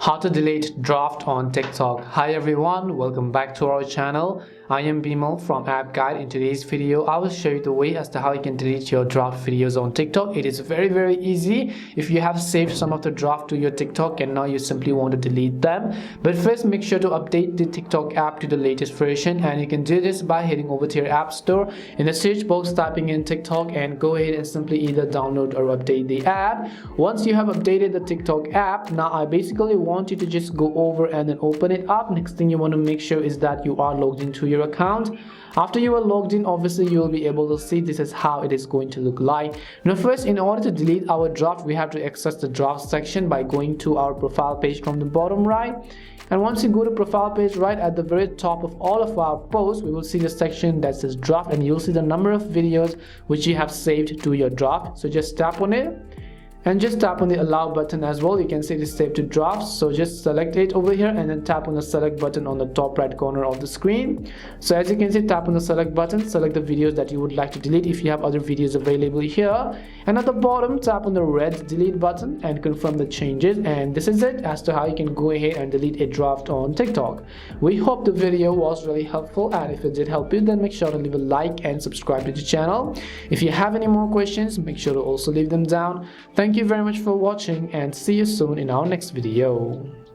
How to delete draft on TikTok. Hi everyone, welcome back to our channel. I am Bimal from App Guide. In today's video, I will show you the way as to how you can delete your draft videos on TikTok. It is very easy. If you have saved some of the draft to your TikTok and now you simply want to delete them. But first, make sure to update the TikTok app to the latest version, and you can do this by heading over to your app store. In the search box, typing in TikTok and go ahead and simply either download or update the app. Once you have updated the TikTok app, now I basically want you to just go over and then open it up. Next thing you want to make sure is that you are logged into your account. After you are logged in, obviously you will be able to see this is how it is going to look like. Now first, in order to delete our draft, we have to access the draft section by going to our profile page from the bottom right. And once you go to profile page, right at the very top of all of our posts, we will see the section that says draft, and you'll see the number of videos which you have saved to your draft. So just tap on it and just tap on the allow button as well. You can see it is saved to drafts, so just select it over here and then tap on the select button on the top right corner of the screen. So as you can see, tap on the select button, select the videos that you would like to delete if you have other videos available here, and at the bottom tap on the red delete button and confirm the changes. And this is it as to how you can go ahead and delete a draft on TikTok. We hope the video was really helpful, and if it did help you, then make sure to leave a like and subscribe to the channel. If you have any more questions, make sure to also leave them down. Thank you very much for watching, and see you soon in our next video.